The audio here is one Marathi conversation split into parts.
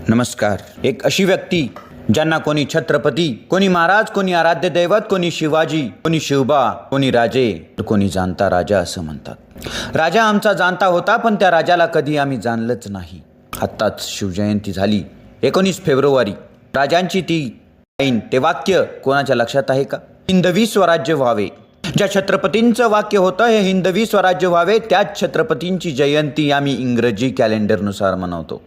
नमस्कार. एक अशी व्यक्ती ज्यांना कोणी छत्रपती, कोणी महाराज, कोणी आराध्य दैवत, कोणी शिवाजी, कोणी शिवबा, कोणी राजे, तर कोणी जाणता राजा असं म्हणतात. राजा आमचा जाणता होता, पण त्या राजाला कधी आम्ही जाणलंच नाही. आत्ताच शिवजयंती झाली 19 फेब्रुवारी. राजांची ती लाईन, ते वाक्य कोणाच्या लक्षात आहे का? हिंदवी स्वराज्य व्हावे. ज्या छत्रपतींचं वाक्य होतं हे हिंदवी स्वराज्य व्हावे, त्याच छत्रपतींची जयंती आम्ही इंग्रजी कॅलेंडरनुसार मनवतो,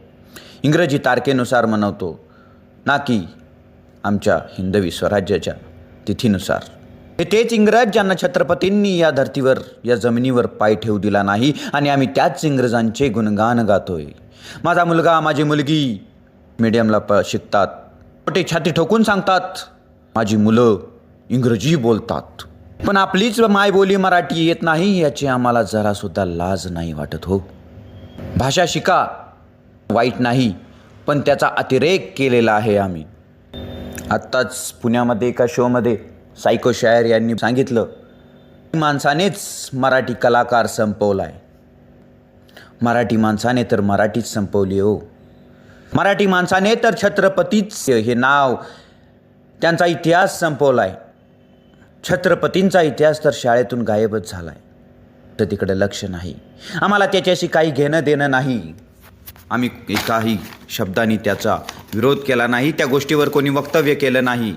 इंग्रजी तारखेनुसार मनवतो, ना की आमच्या हिंदवी स्वराज्याच्या तिथीनुसार. हे तेच इंग्रज ज्यांना छत्रपतींनी या धर्तीवर, या जमिनीवर पाय ठेवू दिला नाही, आणि आम्ही त्याच इंग्रजांचे गुणगान गातोय. माझा मुलगा, माझी मुलगी मीडियमला शिकतात, मोठे छाती ठोकून सांगतात माझी मुलं इंग्रजी बोलतात, पण आपलीच मायबोली मराठी येत नाही याची आम्हाला जरासुद्धा लाज नाही वाटत हो. भाषा शिका, वाईट नाही, पण त्याचा अतिरेक केलेला आहे आम्ही. आत्ताच पुण्यामध्ये एका शोमध्ये सायको शायर यांनी सांगितलं, माणसानेच मराठी कलाकार संपवलाय. मराठी माणसाने तर मराठीच संपवली हो. मराठी माणसाने तर छत्रपतीच हे नाव, त्यांचा इतिहास संपवलाय. छत्रपतींचा इतिहास तर शाळेतून गायबच झालाय. तर तिकडे लक्ष नाही. आम्हाला त्याच्याशी काही घेणं देणं नाही. आम्ही एकाही शब्दांनी त्याचा विरोध केला नाही, त्या गोष्टीवर कोणी वक्तव्य केलं नाही.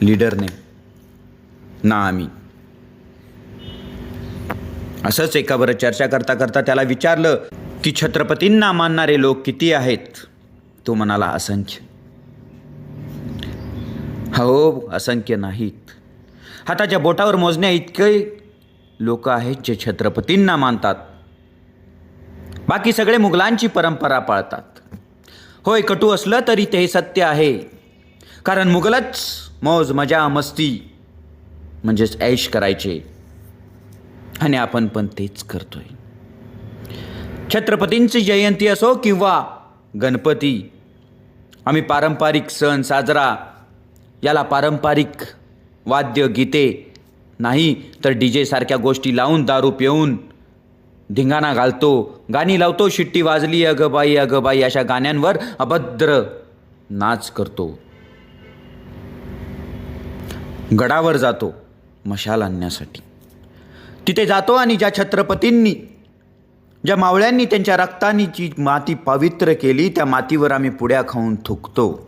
लीडरने ना आम्ही. असंच एकावर चर्चा करता करता त्याला विचारलं की छत्रपतींना मानणारे लोक किती आहेत? तो म्हणाला असंख्य. हो, असंख्य नाहीत. हाताच्या बोटावर मोजण्या इतके लोक आहेत जे छत्रपतींना मानतात. बाकी सगळे मुघलांची परंपरा पाळतात. होय, कटू असलं तरी ते सत्य आहे, कारण मुघलच मौज मजा मस्ती म्हणजेच ऐश करायचे, आणि आपण पण तेच करतोय. छत्रपतींची जयंती असो किंवा गणपती, आम्ही पारंपरिक सण साजरा, याला पारंपरिक वाद्य गीते नाही तर DJ सारख्या गोष्टी लावून, दारू पिऊन धिंगाणा घालतो, गाणी लावतो, शिट्टी वाजली अगं बाई अशा गाण्यांवर अभद्र नाच करतो. गडावर जातो मशाल आणण्यासाठी. तिथे जातो आणि ज्या छत्रपतींनी, ज्या मावळ्यांनी त्यांच्या रक्तानी जी माती पवित्र केली, त्या मातीवर आम्ही पुड्या खाऊन थुकतो.